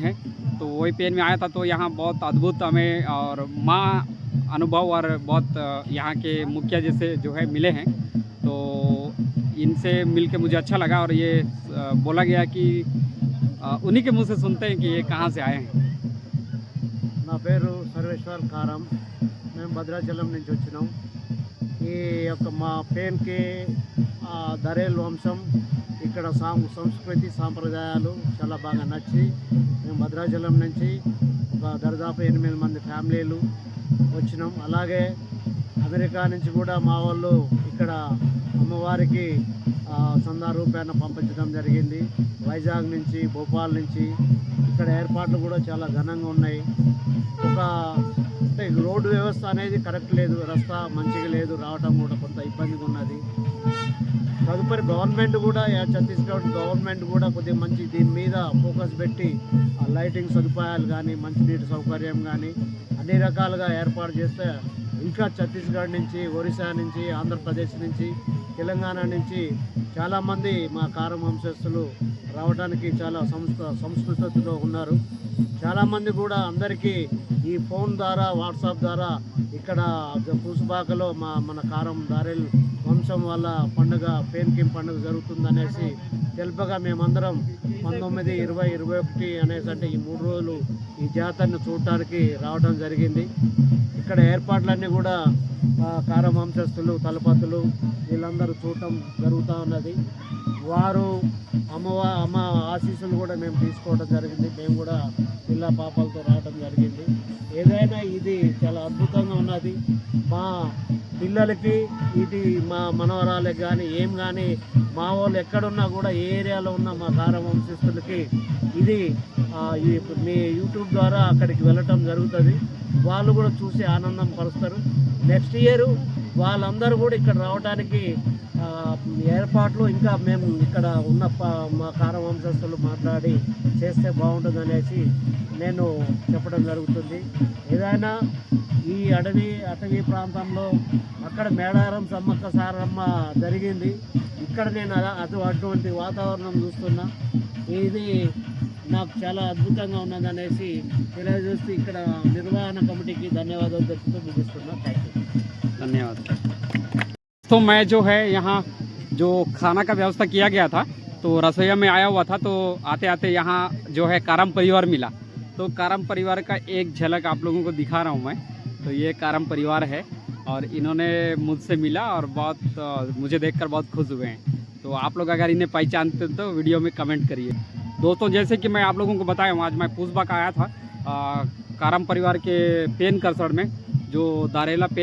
है, तो वही पेन में आया था। तो यहाँ बहुत अद्भुत हमें और माँ अनुभव और बहुत यहाँ के मुखिया जैसे जो है मिले हैं। तो इनसे मिल के मुझे अच्छा लगा और ये बोला गया कि उन्हीं के मुँह से सुनते हैं कि ये कहाँ से आए हैं। నా పేరు సర్వేశ్వర్ కారం. మేము భద్రాచలం నుంచి వచ్చినాం. ఈ యొక్క మా పెయిన్కి దరేల్ వంశం ఇక్కడ సంస్కృతి సాంప్రదాయాలు చాలా బాగా నచ్చి మేము భద్రాచలం నుంచి దాదాపు 8 మంది ఫ్యామిలీలు వచ్చినాం. అలాగే అమెరికా నుంచి కూడా మా వాళ్ళు ఇక్కడ అమ్మవారికి చందా రూపాయన పంపించడం జరిగింది. వైజాగ్ నుంచి, భోపాల్ నుంచి ఇక్కడ ఏర్పాట్లు కూడా చాలా ఘనంగా ఉన్నాయి. అంటే రోడ్డు వ్యవస్థ అనేది కరెక్ట్ లేదు, రస్తా మంచిగా లేదు, రావడం కూడా కొంత ఇబ్బందిగా ఉన్నది. తదుపరి గవర్నమెంట్ కూడా ఛత్తీస్గఢ్ గవర్నమెంట్ కూడా కొద్దిగా మంచి దీని మీద ఫోకస్ పెట్టి లైటింగ్ సదుపాయాలు కానీ, మంచినీటి సౌకర్యం కానీ అన్ని రకాలుగా ఏర్పాటు చేస్తే ఇంకా ఛత్తీస్గఢ్ నుంచి, ఒరిస్సా నుంచి, ఆంధ్రప్రదేశ్ నుంచి, తెలంగాణ నుంచి చాలామంది మా కారం వంశస్థులు రావడానికి చాలా సంస్కృతిలో ఉన్నారు. చాలామంది కూడా అందరికీ ఈ ఫోన్ ద్వారా, వాట్సాప్ ద్వారా ఇక్కడ పూసుబాకలో మన కారం దారెల్ వంశం వాళ్ళ పండుగ పేన్కిం పండుగ జరుగుతుందనేసి తెలుపగా మేమందరం 19, 20, 21 అనేసి అంటే ఈ 3 రోజులు ఈ జాతరను చూడటానికి రావడం జరిగింది. ఇక్కడ ఏర్పాట్లన్నీ కూడా కారం వంశస్థులు, తలపతులు వీళ్ళందరూ చూడటం జరుగుతూ ఉన్నది. వారు అమ్మ ఆశీస్సులు కూడా మేము తీసుకోవడం జరిగింది. మేము కూడా పిల్ల పాపలతో రావడం జరిగింది. ఏదైనా ఇది చాలా అద్భుతంగా ఉన్నది. మా పిల్లలకి ఇది మా మనవరాలకు కానీ ఏం కానీ మా వాళ్ళు ఎక్కడున్నా కూడా ఏ ఏరియాలో ఉన్న మా కారం వంశస్థులకి ఇది మీ యూట్యూబ్ ద్వారా అక్కడికి వెళ్ళటం జరుగుతుంది. వాళ్ళు కూడా చూసి ఆనందం పరుస్తారు. నెక్స్ట్ ఇయర్ వాళ్ళందరూ కూడా ఇక్కడ రావడానికి ఏర్పాట్లు ఇంకా మేము ఇక్కడ ఉన్న మా కారం వంశస్థులు మాట్లాడి చేస్తే బాగుంటుంది అనేసి నేను చెప్పడం జరుగుతుంది. ఏదైనా ఈ అటవీ ప్రాంతంలో అక్కడ మేడారం సమ్మక్క సారమ్మ జరిగింది. ఇక్కడ నేను అటువంటి వాతావరణం చూస్తున్నా. ఇది నాకు చాలా అద్భుతంగా ఉన్నదనేసి తెలియజేస్తూ ఇక్కడ నిర్వహణ కమిటీకి ధన్యవాదాలు తెలుపుతూ ముగిస్తున్నా. Thank you. धन्यवाद। तो मैं जो है यहाँ जो खाना का व्यवस्था किया गया था, तो रसोईया में आया हुआ था। तो आते आते यहाँ जो है कारम परिवार मिला। तो कारम परिवार का एक झलक आप लोगों को दिखा रहा हूँ मैं। तो ये कारम परिवार है और इन्होंने मुझसे मिला और बहुत मुझे देखकर बहुत खुश हुए हैं। तो आप लोग अगर इन्हें पहचानते तो वीडियो में कमेंट करिए। दोस्तों, जैसे कि मैं आप लोगों को बताया हूँ, आज मैं पूसबा का आया था कारम परिवार के पेन करसड़ में जो दारेला पेन